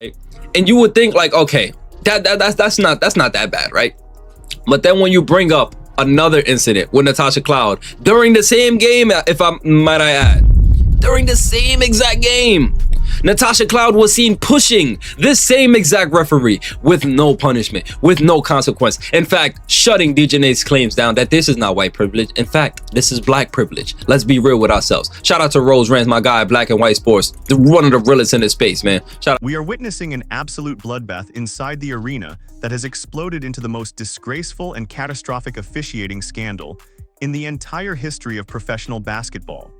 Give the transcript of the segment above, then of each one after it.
And you would think like, okay, that's not that bad, right? But then when you bring up another incident with Natasha Cloud during the same game, if I might add, during the same exact game, Natasha Cloud was seen pushing this same exact referee with no punishment, with no consequence. In fact, shutting DeJournette's claims down that this is not white privilege. In fact, this is black privilege. Let's be real with ourselves. Shout out to Rose Rance, my guy, Black and White Sports, one of the realest in this space, man. Shout out. We are witnessing an absolute bloodbath inside the arena that has exploded into the most disgraceful and catastrophic officiating scandal in the entire history of professional basketball.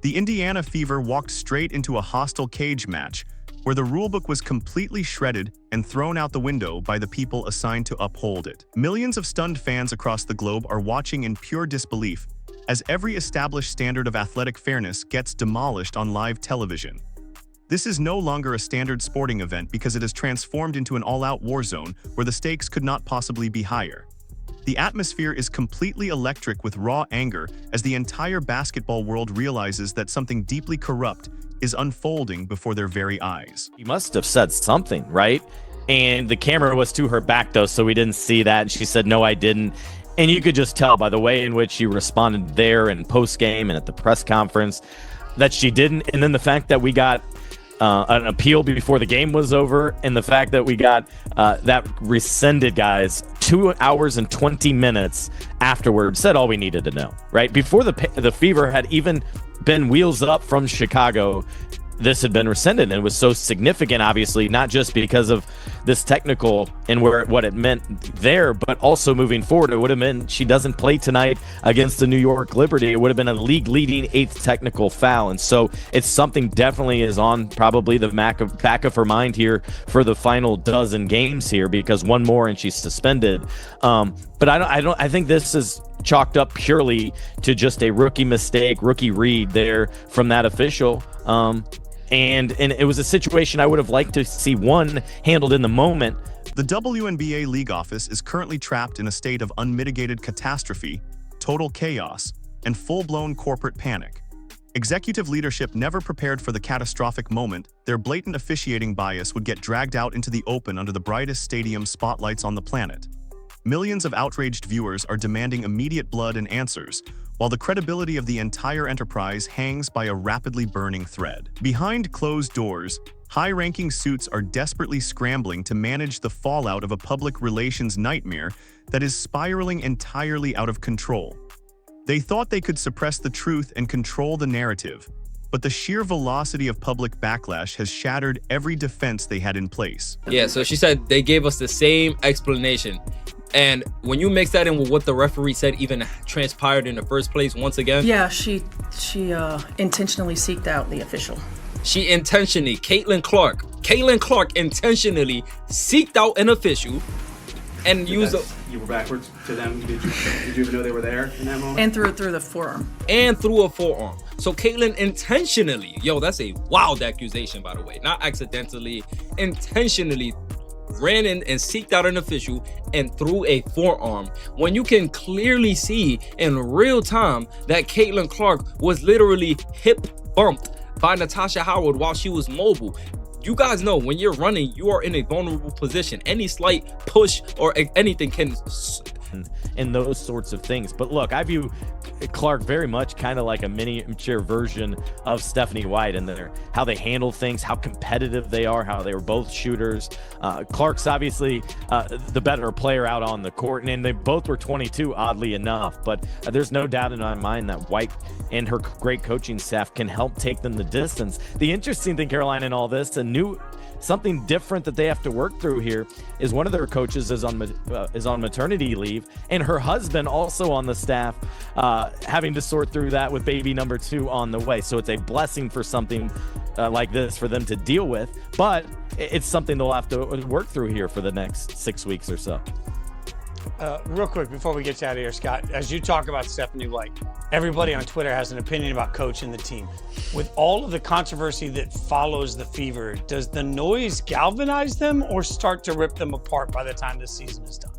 The Indiana Fever walked straight into a hostile cage match where the rulebook was completely shredded and thrown out the window by the people assigned to uphold it. Millions of stunned fans across the globe are watching in pure disbelief as every established standard of athletic fairness gets demolished on live television. This is no longer a standard sporting event because it has transformed into an all-out war zone where the stakes could not possibly be higher. The atmosphere is completely electric with raw anger as the entire basketball world realizes that something deeply corrupt is unfolding before their very eyes. He must have said something, right? And the camera was to her back, though, so we didn't see that. And she said, no, I didn't. And you could just tell by the way in which she responded there and post-game and at the press conference that she didn't. And then the fact that we got an appeal before the game was over, and the fact that we got that rescinded, guys, 2 hours and 20 minutes afterwards said all we needed to know, right? Before the Fever had even been wheels up from Chicago, this had been rescinded, and it was so significant, obviously, not just because of this technical and what it meant there, but also moving forward. It would have meant she doesn't play tonight against the New York Liberty. It would have been a league-leading 8th technical foul, and so it's something definitely is on probably the back of her mind here for the final dozen games here, because one more and she's suspended. But I think this is chalked up purely to just a rookie mistake, rookie read there from that official. And it was a situation I would have liked to see one handled in the moment. The WNBA league office is currently trapped in a state of unmitigated catastrophe, total chaos, and full-blown corporate panic. Executive leadership never prepared for the catastrophic moment. Their blatant officiating bias would get dragged out into the open under the brightest stadium spotlights on the planet. Millions of outraged viewers are demanding immediate blood and answers, while the credibility of the entire enterprise hangs by a rapidly burning thread. Behind closed doors, high-ranking suits are desperately scrambling to manage the fallout of a public relations nightmare that is spiraling entirely out of control. They thought they could suppress the truth and control the narrative, but the sheer velocity of public backlash has shattered every defense they had in place. Yeah, so she said they gave us the same explanation. And when you mix that in with what the referee said even transpired in the first place, once again. Yeah, she intentionally seeked out the official. She intentionally, Caitlin Clark intentionally seeked out an official and used You were backwards to them. Did you even know they were there in that moment? And through the forearm. And through a forearm. So Caitlin intentionally, that's a wild accusation, by the way, not accidentally, intentionally ran in and seeked out an official and threw a forearm, when you can clearly see in real time that Caitlin Clark was literally hip bumped by Natasha Howard while she was mobile. You guys know when you're running, you are in a vulnerable position. Any slight push or anything can... And those sorts of things. But look, I view Clark very much kind of like a miniature version of Stephanie White in there, how they handle things, how competitive they are, how they were both shooters. Clark's obviously the better player out on the court, and they both were 22, oddly enough. But there's no doubt in my mind that White and her great coaching staff can help take them the distance. The interesting thing, Caroline, in all this, something different that they have to work through here is one of their coaches is on maternity leave, and her husband also on the staff, having to sort through that with baby number 2 on the way. So it's a blessing for something like this for them to deal with, but it's something they'll have to work through here for the next 6 weeks or so. Real quick, before we get you out of here, Scott, as you talk about Stephanie White, everybody on Twitter has an opinion about Coach and the team. With all of the controversy that follows the Fever, does the noise galvanize them or start to rip them apart by the time this season is done?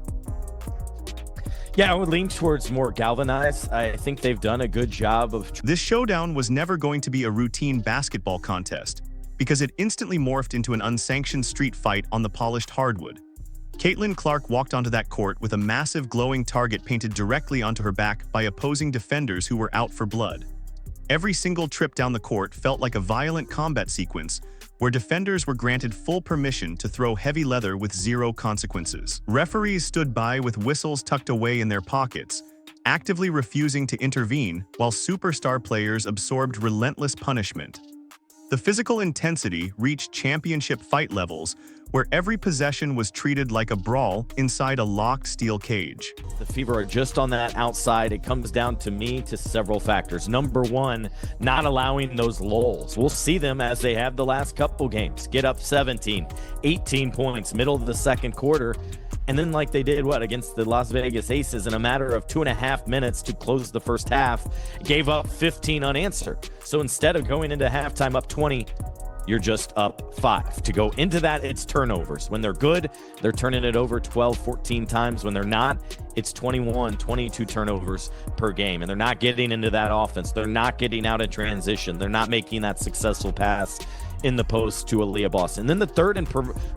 Yeah, I would lean towards more galvanized. I think they've done a good job of... This showdown was never going to be a routine basketball contest. because it instantly morphed into an unsanctioned street fight on the polished hardwood. Caitlin Clark walked onto that court with a massive glowing target painted directly onto her back by opposing defenders who were out for blood. Every single trip down the court felt like a violent combat sequence where defenders were granted full permission to throw heavy leather with zero consequences. Referees stood by with whistles tucked away in their pockets, actively refusing to intervene while superstar players absorbed relentless punishment. The physical intensity reached championship fight levels, where every possession was treated like a brawl inside a locked steel cage. The Fever are just on that outside. It comes down to me to several factors. Number one, not allowing those lulls. We'll see them as they have the last couple games. Get up 17, 18 points, middle of the second quarter. And then like they did, against the Las Vegas Aces in a matter of 2.5 minutes to close the first half, gave up 15 unanswered. So instead of going into halftime up 20, you're just up 5. To go into that, it's turnovers. When they're good, they're turning it over 12, 14 times. When they're not, it's 21, 22 turnovers per game. And they're not getting into that offense. They're not getting out in transition. They're not making that successful pass in the post to Aaliyah Boston. And then the third and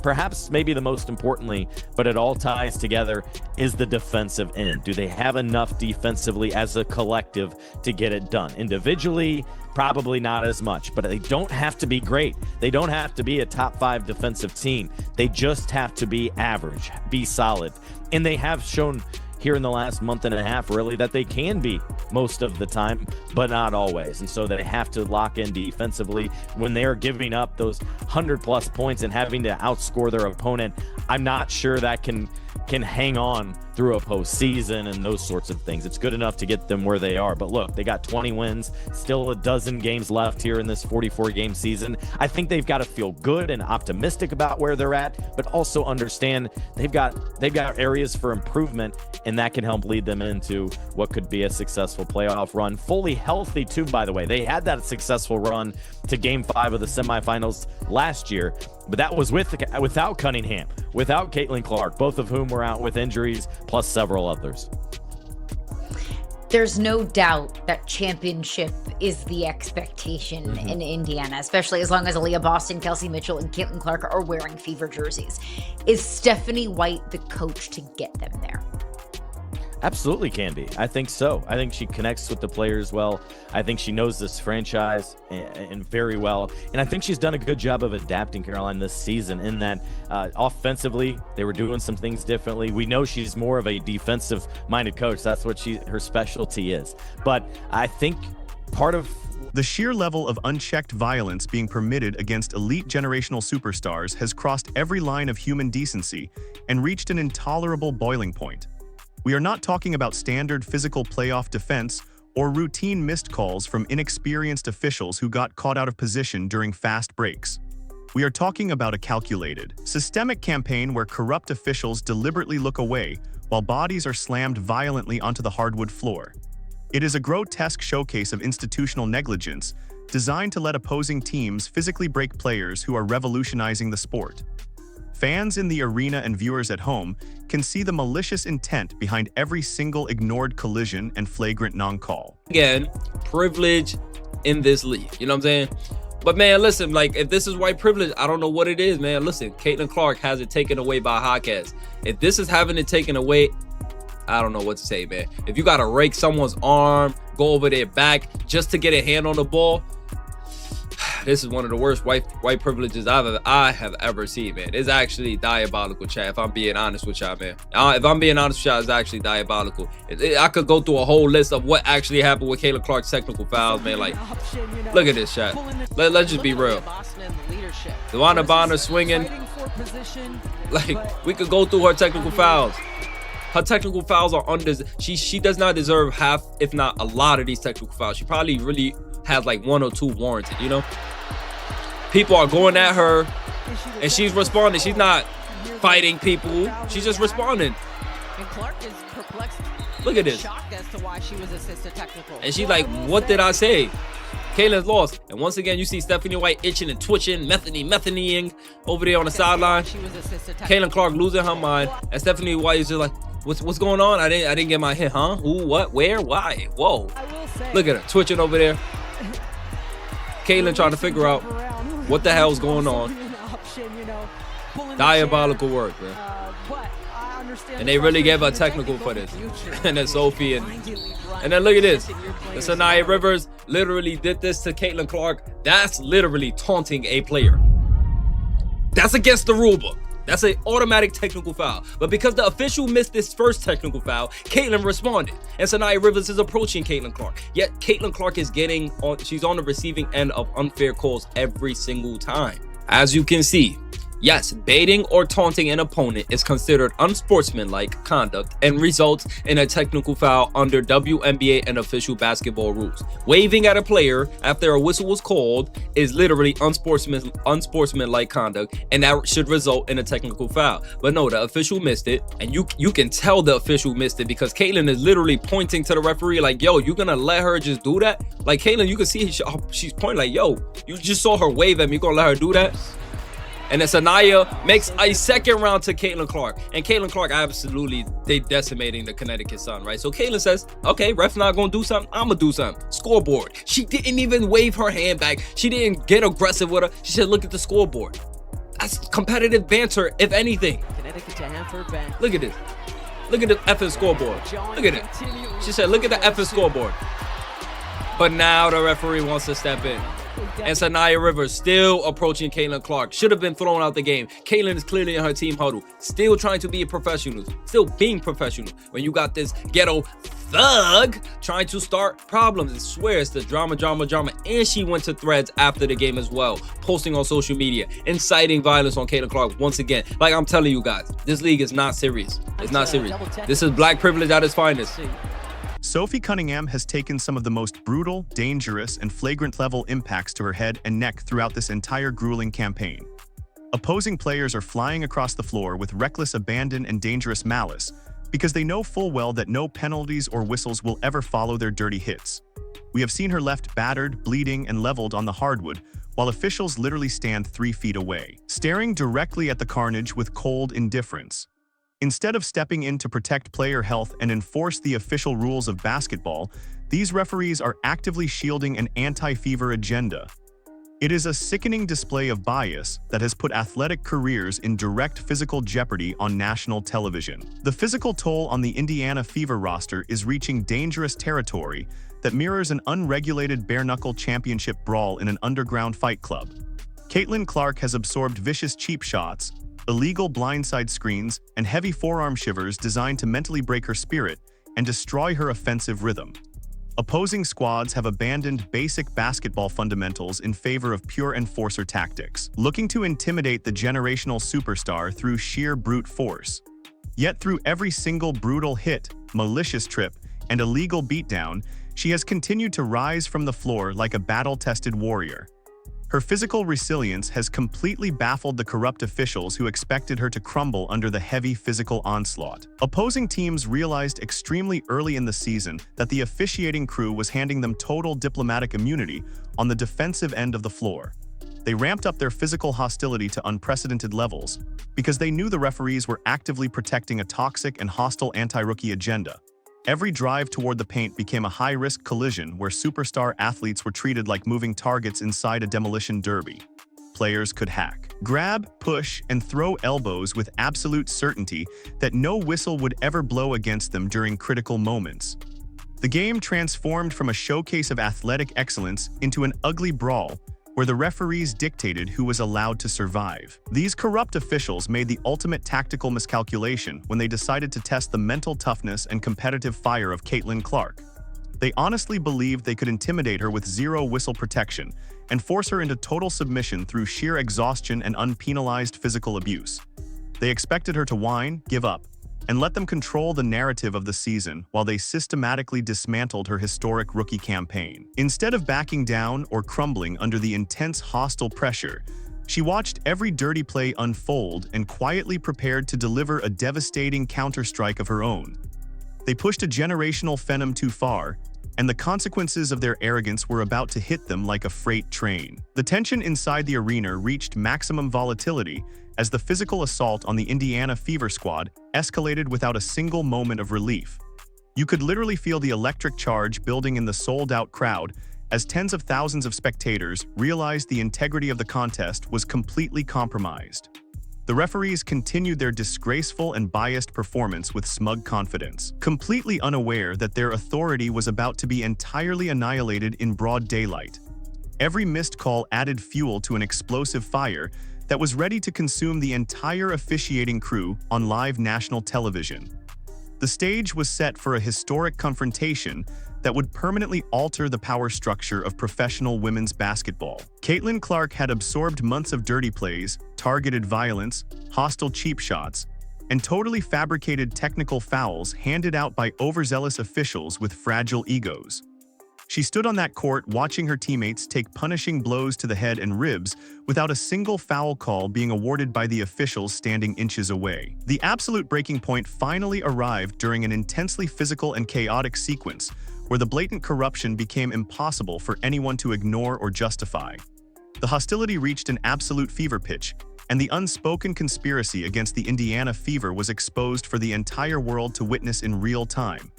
perhaps maybe the most importantly, but it all ties together, is the defensive end. Do they have enough defensively as a collective to get it done? Individually, probably not as much, but they don't have to be great. They don't have to be a top 5 defensive team. They just have to be average, be solid. And they have shown here in the last month and a half, really, that they can be most of the time, but not always. And so they have to lock in defensively. When they're giving up those 100+ points and having to outscore their opponent, I'm not sure that can hang on through a postseason and those sorts of things. It's good enough to get them where they are. But look, they got 20 wins, still a dozen games left here in this 44-game season. I think they've got to feel good and optimistic about where they're at, but also understand they've got areas for improvement, and that can help lead them into what could be a successful playoff run. Fully healthy too, by the way. They had that successful run to Game 5 of the semifinals last year, but that was without Cunningham, without Caitlin Clark, both of whom were out with injuries, plus several others. There's no doubt that championship is the expectation in Indiana, especially as long as Aaliyah Boston, Kelsey Mitchell, and Caitlin Clark are wearing Fever jerseys. Is Stephanie White the coach to get them there? Absolutely can be. I think so. I think she connects with the players well. I think she knows this franchise and very well. And I think she's done a good job of adapting, Caroline, this season in that offensively, they were doing some things differently. We know she's more of a defensive-minded coach. That's what her specialty is. But I think part of the sheer level of unchecked violence being permitted against elite generational superstars has crossed every line of human decency and reached an intolerable boiling point. We are not talking about standard physical playoff defense or routine missed calls from inexperienced officials who got caught out of position during fast breaks. We are talking about a calculated, systemic campaign where corrupt officials deliberately look away while bodies are slammed violently onto the hardwood floor. It is a grotesque showcase of institutional negligence designed to let opposing teams physically break players who are revolutionizing the sport. Fans in the arena and viewers at home can see the malicious intent behind every single ignored collision and flagrant non-call. Again, privilege in this league, you know what I'm saying? But man, listen, like, if this is white privilege, I don't know what it is, man. Listen, Caitlin Clark has it taken away by Hawkins. If this is having it taken away, I don't know what to say, man. If you gotta rake someone's arm, go over their back just to get a hand on the ball, this is one of the worst white privileges I have ever seen, man. It's actually diabolical, chat, if I'm being honest with y'all, man. If I'm being honest with y'all, it's actually diabolical. I could go through a whole list of what actually happened with Caitlin Clark's technical fouls, man. Like, look at this, chat. Let's just be real. DeWanna Bonner swinging. Like, we could go through her technical fouls. Her technical fouls are she does not deserve half, if not a lot of these technical fouls. She probably really has like 1 or 2 warranted, you know? People are going at her and she's responding. She's not fighting people. She's just responding. And Clark is perplexed. Look at this. Shocked as to why she was assisted technical. And she's like, what did I say? Caitlin's lost. And once again, you see Stephanie White itching and twitching, methaning over there on the sideline. Caitlin Clark losing her mind. And Stephanie White is just like, what's going on? I didn't get my hit, huh? Who, what, where, why? Whoa. Look at her twitching over there. Caitlin trying to figure out What the hell's going on? Diabolical work, man. And they really gave a technical for this. And then Sophie and then look at this. The Sanaya Rivers literally did this to Caitlin Clark. That's literally taunting a player. That's against the rule book. That's an automatic technical foul. But because the official missed this first technical foul, Caitlin responded. And Sanaya Rivers is approaching Caitlin Clark. Yet Caitlin Clark is she's on the receiving end of unfair calls every single time. As you can see, yes, baiting or taunting an opponent is considered unsportsmanlike conduct and results in a technical foul under WNBA and official basketball rules. Waving at a player after a whistle was called is literally unsportsmanlike conduct, and that should result in a technical foul. But no, the official missed it, and you can tell the official missed it because Caitlin is literally pointing to the referee like, yo, you gonna let her just do that? Like, Caitlin, you can see she's pointing like, yo, you just saw her wave at me, you gonna let her do that? And then Sanaya makes a second round to Caitlin Clark. And Caitlin Clark, absolutely, they decimating the Connecticut Sun, right? So Caitlin says, okay, ref's not going to do something. I'm going to do something. Scoreboard. She didn't even wave her hand back. She didn't get aggressive with her. She said, look at the scoreboard. That's competitive banter, if anything. Connecticut to Hanford back. Look at this. Look at the effing scoreboard. Look at it. She said, look at the effing scoreboard. But now the referee wants to step in. And Sanaya Rivers still approaching Caitlin Clark. Should have been thrown out the game. Caitlin is clearly in her team huddle. Still trying to be a professional. Still being professional. When you got this ghetto thug trying to start problems. I swear it's the drama. And she went to threads after the game as well. Posting on social media. Inciting violence on Caitlin Clark once again. Like I'm telling you guys, this league is not serious. It's not serious. This is black privilege at its finest. Sophie Cunningham has taken some of the most brutal, dangerous, and flagrant level impacts to her head and neck throughout this entire grueling campaign. Opposing players are flying across the floor with reckless abandon and dangerous malice because they know full well that no penalties or whistles will ever follow their dirty hits. We have seen her left battered, bleeding, and leveled on the hardwood, while officials literally stand 3 feet away, staring directly at the carnage with cold indifference. Instead of stepping in to protect player health and enforce the official rules of basketball, these referees are actively shielding an anti-fever agenda. It is a sickening display of bias that has put athletic careers in direct physical jeopardy on national television. The physical toll on the Indiana Fever roster is reaching dangerous territory that mirrors an unregulated bare-knuckle championship brawl in an underground fight club. Caitlin Clark has absorbed vicious cheap shots, illegal blindside screens, and heavy forearm shivers designed to mentally break her spirit and destroy her offensive rhythm. Opposing squads have abandoned basic basketball fundamentals in favor of pure enforcer tactics, looking to intimidate the generational superstar through sheer brute force. Yet through every single brutal hit, malicious trip, and illegal beatdown, she has continued to rise from the floor like a battle-tested warrior. Her physical resilience has completely baffled the corrupt officials who expected her to crumble under the heavy physical onslaught. Opposing teams realized extremely early in the season that the officiating crew was handing them total diplomatic immunity on the defensive end of the floor. They ramped up their physical hostility to unprecedented levels because they knew the referees were actively protecting a toxic and hostile anti-rookie agenda. Every drive toward the paint became a high-risk collision where superstar athletes were treated like moving targets inside a demolition derby. Players could hack, grab, push, and throw elbows with absolute certainty that no whistle would ever blow against them during critical moments. The game transformed from a showcase of athletic excellence into an ugly brawl where the referees dictated who was allowed to survive. These corrupt officials made the ultimate tactical miscalculation when they decided to test the mental toughness and competitive fire of Caitlin Clark. They honestly believed they could intimidate her with zero whistle protection and force her into total submission through sheer exhaustion and unpenalized physical abuse. They expected her to whine, give up, and let them control the narrative of the season while they systematically dismantled her historic rookie campaign. Instead of backing down or crumbling under the intense hostile pressure, she watched every dirty play unfold and quietly prepared to deliver a devastating counterstrike of her own. They pushed a generational phenom too far, and the consequences of their arrogance were about to hit them like a freight train. The tension inside the arena reached maximum volatility as the physical assault on the Indiana Fever squad escalated without a single moment of relief. You could literally feel the electric charge building in the sold-out crowd as tens of thousands of spectators realized the integrity of the contest was completely compromised. The referees continued their disgraceful and biased performance with smug confidence, completely unaware that their authority was about to be entirely annihilated in broad daylight. Every missed call added fuel to an explosive fire that was ready to consume the entire officiating crew on live national television. The stage was set for a historic confrontation that would permanently alter the power structure of professional women's basketball. Caitlin Clark had absorbed months of dirty plays, targeted violence, hostile cheap shots, and totally fabricated technical fouls handed out by overzealous officials with fragile egos. She stood on that court watching her teammates take punishing blows to the head and ribs without a single foul call being awarded by the officials standing inches away. The absolute breaking point finally arrived during an intensely physical and chaotic sequence where the blatant corruption became impossible for anyone to ignore or justify. The hostility reached an absolute fever pitch, and the unspoken conspiracy against the Indiana Fever was exposed for the entire world to witness in real time.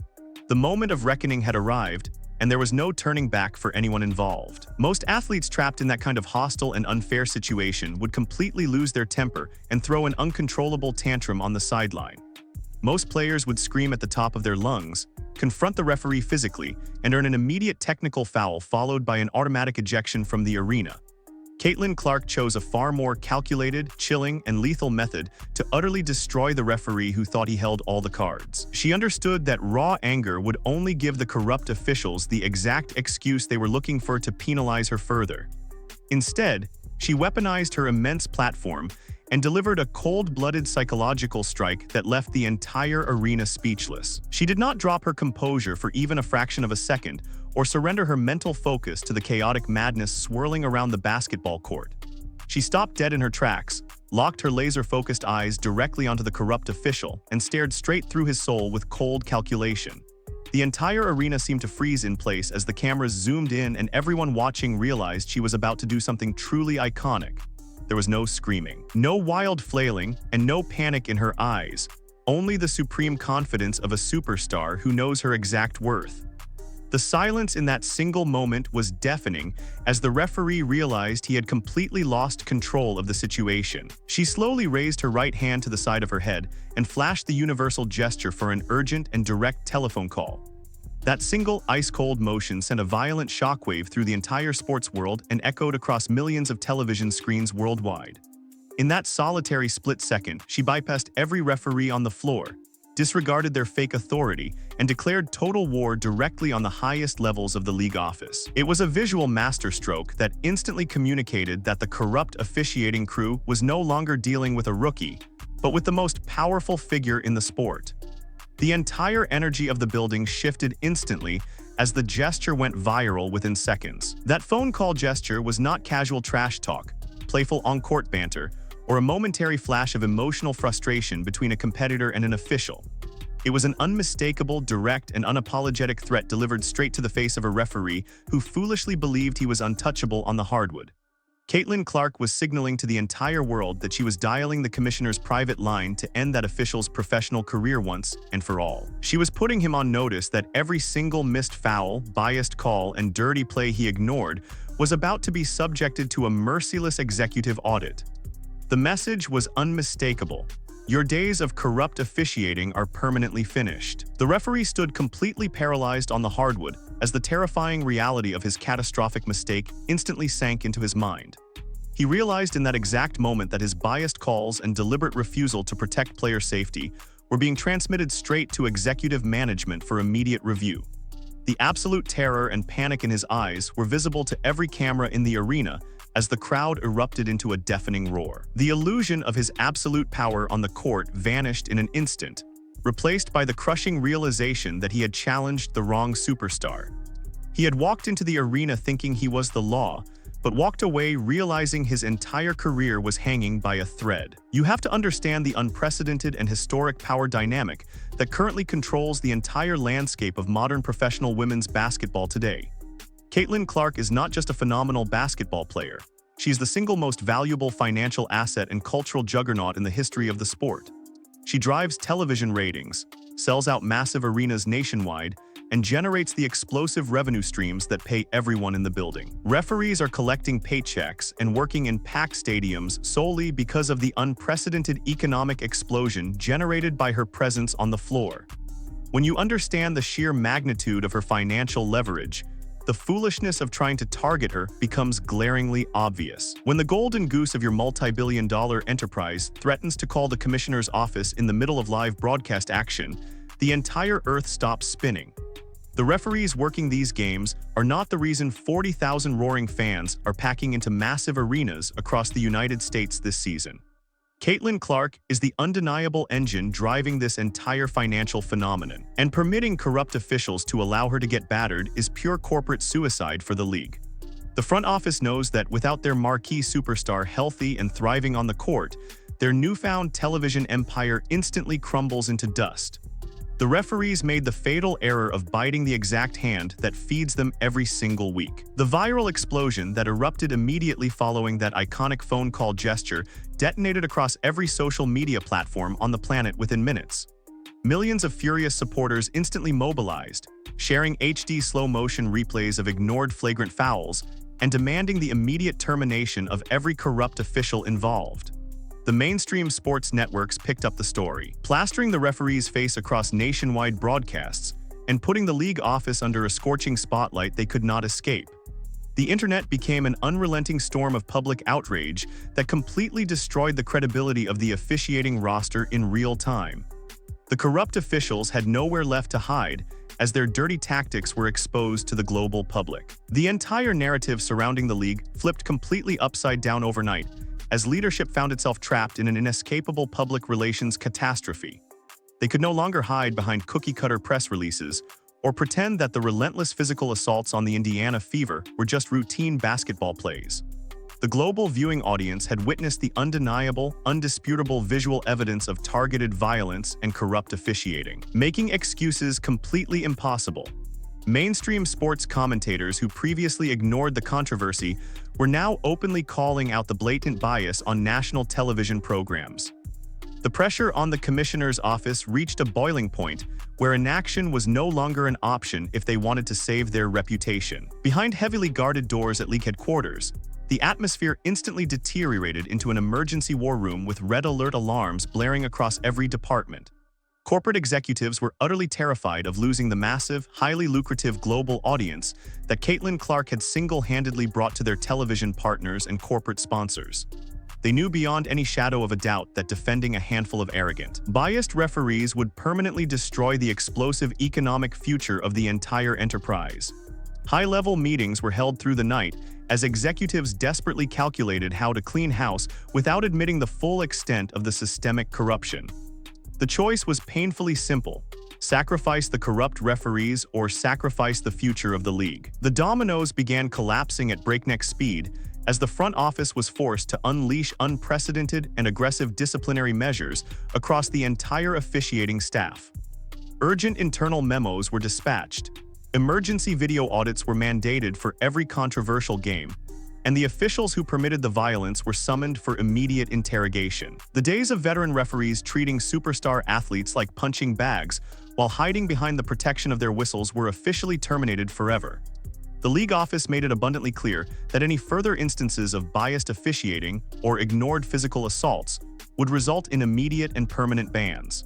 The moment of reckoning had arrived, and there was no turning back for anyone involved. Most athletes trapped in that kind of hostile and unfair situation would completely lose their temper and throw an uncontrollable tantrum on the sideline. Most players would scream at the top of their lungs, confront the referee physically, and earn an immediate technical foul followed by an automatic ejection from the arena. Caitlin Clark chose a far more calculated, chilling, and lethal method to utterly destroy the referee who thought he held all the cards. She understood that raw anger would only give the corrupt officials the exact excuse they were looking for to penalize her further. Instead, she weaponized her immense platform and delivered a cold-blooded psychological strike that left the entire arena speechless. She did not drop her composure for even a fraction of a second, or surrender her mental focus to the chaotic madness swirling around the basketball court. She stopped dead in her tracks, locked her laser-focused eyes directly onto the corrupt official, and stared straight through his soul with cold calculation. The entire arena seemed to freeze in place as the cameras zoomed in and everyone watching realized she was about to do something truly iconic. There was no screaming, no wild flailing, and no panic in her eyes, only the supreme confidence of a superstar who knows her exact worth. The silence in that single moment was deafening as the referee realized he had completely lost control of the situation. She slowly raised her right hand to the side of her head and flashed the universal gesture for an urgent and direct telephone call. That single ice-cold motion sent a violent shockwave through the entire sports world and echoed across millions of television screens worldwide. In that solitary split second, she bypassed every referee on the floor, disregarded their fake authority, and declared total war directly on the highest levels of the league office. It was a visual masterstroke that instantly communicated that the corrupt officiating crew was no longer dealing with a rookie, but with the most powerful figure in the sport. The entire energy of the building shifted instantly as the gesture went viral within seconds. That phone call gesture was not casual trash talk, playful on-court banter, or a momentary flash of emotional frustration between a competitor and an official. It was an unmistakable, direct, and unapologetic threat delivered straight to the face of a referee who foolishly believed he was untouchable on the hardwood. Caitlin Clark was signaling to the entire world that she was dialing the commissioner's private line to end that official's professional career once and for all. She was putting him on notice that every single missed foul, biased call, and dirty play he ignored was about to be subjected to a merciless executive audit. The message was unmistakable. Your days of corrupt officiating are permanently finished. The referee stood completely paralyzed on the hardwood as the terrifying reality of his catastrophic mistake instantly sank into his mind. He realized in that exact moment that his biased calls and deliberate refusal to protect player safety were being transmitted straight to executive management for immediate review. The absolute terror and panic in his eyes were visible to every camera in the arena as the crowd erupted into a deafening roar. The illusion of his absolute power on the court vanished in an instant, replaced by the crushing realization that he had challenged the wrong superstar. He had walked into the arena thinking he was the law, but walked away realizing his entire career was hanging by a thread. You have to understand the unprecedented and historic power dynamic that currently controls the entire landscape of modern professional women's basketball today. Caitlin Clark is not just a phenomenal basketball player. She's the single most valuable financial asset and cultural juggernaut in the history of the sport. She drives television ratings, sells out massive arenas nationwide, and generates the explosive revenue streams that pay everyone in the building. Referees are collecting paychecks and working in packed stadiums solely because of the unprecedented economic explosion generated by her presence on the floor. When you understand the sheer magnitude of her financial leverage, the foolishness of trying to target her becomes glaringly obvious. When the golden goose of your multi-billion-dollar enterprise threatens to call the commissioner's office in the middle of live broadcast action, the entire earth stops spinning. The referees working these games are not the reason 40,000 roaring fans are packing into massive arenas across the United States this season. Caitlin Clark is the undeniable engine driving this entire financial phenomenon, and permitting corrupt officials to allow her to get battered is pure corporate suicide for the league. The front office knows that without their marquee superstar healthy and thriving on the court, their newfound television empire instantly crumbles into dust. The referees made the fatal error of biting the exact hand that feeds them every single week. The viral explosion that erupted immediately following that iconic phone call gesture detonated across every social media platform on the planet within minutes. Millions of furious supporters instantly mobilized, sharing HD slow-motion replays of ignored flagrant fouls and demanding the immediate termination of every corrupt official involved. The mainstream sports networks picked up the story, plastering the referee's face across nationwide broadcasts and putting the league office under a scorching spotlight they could not escape. The internet became an unrelenting storm of public outrage that completely destroyed the credibility of the officiating roster in real time. The corrupt officials had nowhere left to hide as their dirty tactics were exposed to the global public. The entire narrative surrounding the league flipped completely upside down overnight, as leadership found itself trapped in an inescapable public relations catastrophe. They could no longer hide behind cookie-cutter press releases or pretend that the relentless physical assaults on the Indiana Fever were just routine basketball plays. The global viewing audience had witnessed the undeniable, undisputable visual evidence of targeted violence and corrupt officiating, making excuses completely impossible. Mainstream sports commentators who previously ignored the controversy were now openly calling out the blatant bias on national television programs. The pressure on the commissioner's office reached a boiling point where inaction was no longer an option if they wanted to save their reputation. Behind heavily guarded doors at league headquarters, the atmosphere instantly deteriorated into an emergency war room with red alert alarms blaring across every department. Corporate executives were utterly terrified of losing the massive, highly lucrative global audience that Caitlin Clark had single-handedly brought to their television partners and corporate sponsors. They knew beyond any shadow of a doubt that defending a handful of arrogant, biased referees would permanently destroy the explosive economic future of the entire enterprise. High-level meetings were held through the night as executives desperately calculated how to clean house without admitting the full extent of the systemic corruption. The choice was painfully simple: sacrifice the corrupt referees or sacrifice the future of the league. The dominoes began collapsing at breakneck speed as the front office was forced to unleash unprecedented and aggressive disciplinary measures across the entire officiating staff. Urgent internal memos were dispatched, emergency video audits were mandated for every controversial game, and the officials who permitted the violence were summoned for immediate interrogation. The days of veteran referees treating superstar athletes like punching bags while hiding behind the protection of their whistles were officially terminated forever. The league office made it abundantly clear that any further instances of biased officiating or ignored physical assaults would result in immediate and permanent bans.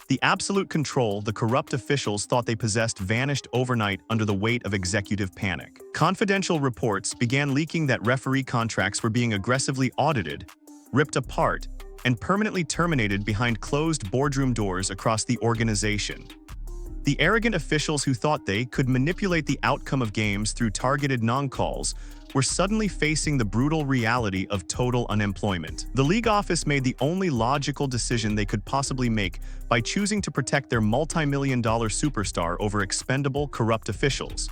The absolute control the corrupt officials thought they possessed vanished overnight under the weight of executive panic. Confidential reports began leaking that referee contracts were being aggressively audited, ripped apart, and permanently terminated behind closed boardroom doors across the organization. The arrogant officials who thought they could manipulate the outcome of games through targeted non-calls were suddenly facing the brutal reality of total unemployment. The league office made the only logical decision they could possibly make by choosing to protect their multi-million-dollar superstar over expendable, corrupt officials.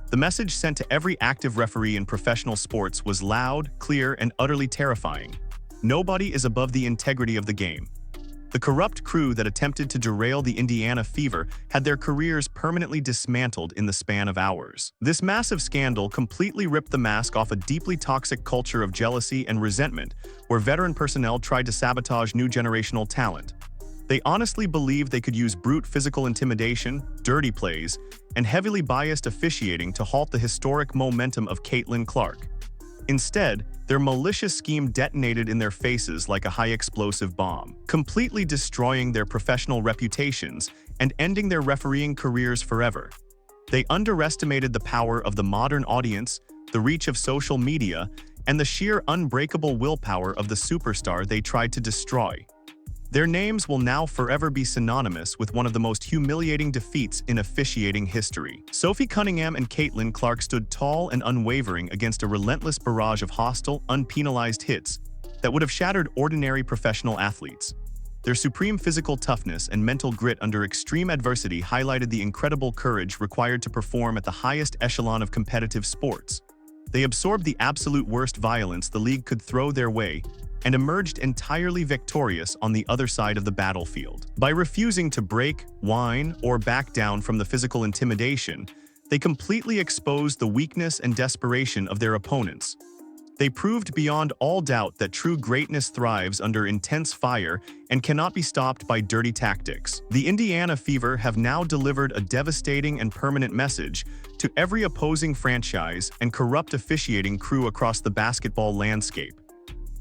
The message sent to every active referee in professional sports was loud, clear, and utterly terrifying. Nobody is above the integrity of the game. The corrupt crew that attempted to derail the Indiana Fever had their careers permanently dismantled in the span of hours. This massive scandal completely ripped the mask off a deeply toxic culture of jealousy and resentment, where veteran personnel tried to sabotage new generational talent. They honestly believed they could use brute physical intimidation, dirty plays, and heavily biased officiating to halt the historic momentum of Caitlin Clark. Instead, their malicious scheme detonated in their faces like a high-explosive bomb, completely destroying their professional reputations and ending their refereeing careers forever. They underestimated the power of the modern audience, the reach of social media, and the sheer unbreakable willpower of the superstar they tried to destroy. Their names will now forever be synonymous with one of the most humiliating defeats in officiating history. Sophie Cunningham and Caitlin Clark stood tall and unwavering against a relentless barrage of hostile, unpenalized hits that would have shattered ordinary professional athletes. Their supreme physical toughness and mental grit under extreme adversity highlighted the incredible courage required to perform at the highest echelon of competitive sports. They absorbed the absolute worst violence the league could throw their way and emerged entirely victorious on the other side of the battlefield. By refusing to break, whine, or back down from the physical intimidation, they completely exposed the weakness and desperation of their opponents. They proved beyond all doubt that true greatness thrives under intense fire and cannot be stopped by dirty tactics. The Indiana Fever have now delivered a devastating and permanent message to every opposing franchise and corrupt officiating crew across the basketball landscape.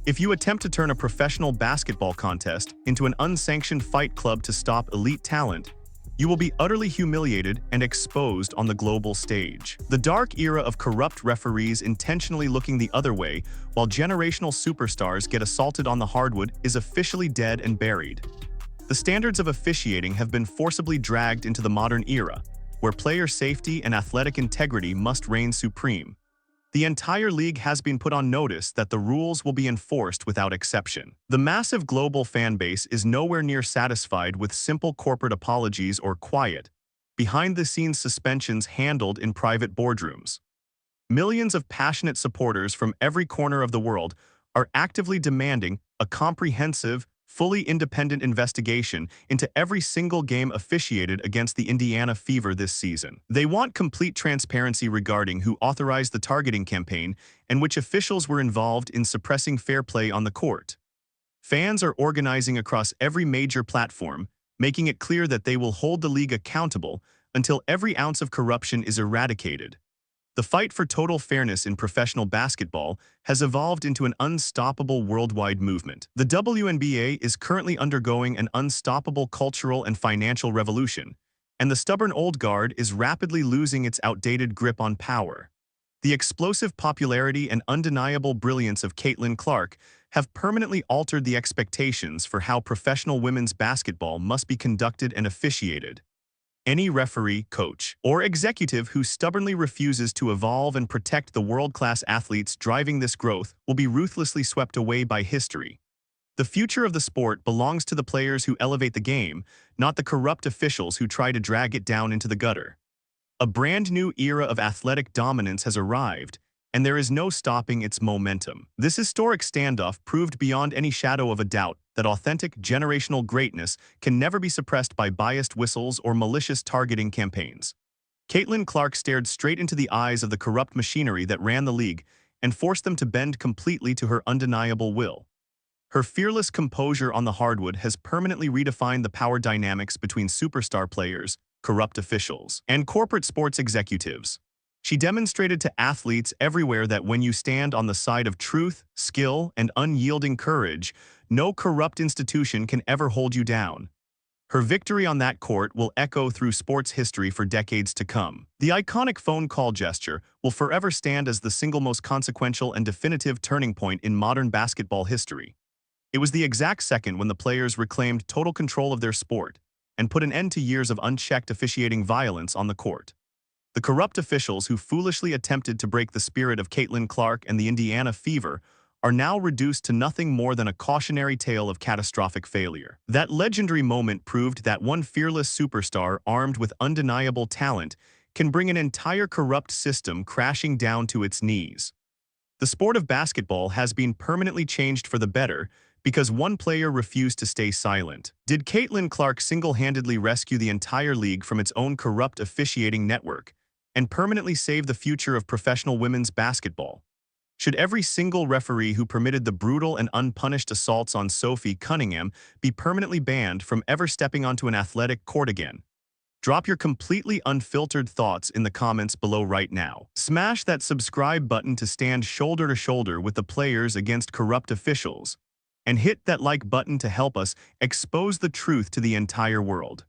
If you attempt to turn a professional basketball contest into an unsanctioned fight club to stop elite talent, you will be utterly humiliated and exposed on the global stage. The dark era of corrupt referees intentionally looking the other way while generational superstars get assaulted on the hardwood is officially dead and buried. The standards of officiating have been forcibly dragged into the modern era, where player safety and athletic integrity must reign supreme. The entire league has been put on notice that the rules will be enforced without exception. The massive global fan base is nowhere near satisfied with simple corporate apologies or quiet, behind-the-scenes suspensions handled in private boardrooms. Millions of passionate supporters from every corner of the world are actively demanding a comprehensive, fully independent investigation into every single game officiated against the Indiana Fever this season. They want complete transparency regarding who authorized the targeting campaign and which officials were involved in suppressing fair play on the court. Fans are organizing across every major platform, making it clear that they will hold the league accountable until every ounce of corruption is eradicated. The fight for total fairness in professional basketball has evolved into an unstoppable worldwide movement. The WNBA is currently undergoing an unstoppable cultural and financial revolution, and the stubborn old guard is rapidly losing its outdated grip on power. The explosive popularity and undeniable brilliance of Caitlin Clark have permanently altered the expectations for how professional women's basketball must be conducted and officiated. Any referee, coach, or executive who stubbornly refuses to evolve and protect the world-class athletes driving this growth will be ruthlessly swept away by history. The future of the sport belongs to the players who elevate the game, not the corrupt officials who try to drag it down into the gutter. A brand new era of athletic dominance has arrived, and there is no stopping its momentum. This historic standoff proved beyond any shadow of a doubt that authentic generational greatness can never be suppressed by biased whistles or malicious targeting campaigns. Caitlin Clark stared straight into the eyes of the corrupt machinery that ran the league and forced them to bend completely to her undeniable will. Her fearless composure on the hardwood has permanently redefined the power dynamics between superstar players, corrupt officials, and corporate sports executives. She demonstrated to athletes everywhere that when you stand on the side of truth, skill, and unyielding courage, no corrupt institution can ever hold you down. Her victory on that court will echo through sports history for decades to come. The iconic phone call gesture will forever stand as the single most consequential and definitive turning point in modern basketball history. It was the exact second when the players reclaimed total control of their sport and put an end to years of unchecked officiating violence on the court. The corrupt officials who foolishly attempted to break the spirit of Caitlin Clark and the Indiana Fever are now reduced to nothing more than a cautionary tale of catastrophic failure. That legendary moment proved that one fearless superstar armed with undeniable talent can bring an entire corrupt system crashing down to its knees. The sport of basketball has been permanently changed for the better because one player refused to stay silent. Did Caitlin Clark single-handedly rescue the entire league from its own corrupt officiating network and permanently save the future of professional women's basketball? Should every single referee who permitted the brutal and unpunished assaults on Sophie Cunningham be permanently banned from ever stepping onto an athletic court again? Drop your completely unfiltered thoughts in the comments below right now. Smash that subscribe button to stand shoulder to shoulder with the players against corrupt officials. And hit that like button to help us expose the truth to the entire world.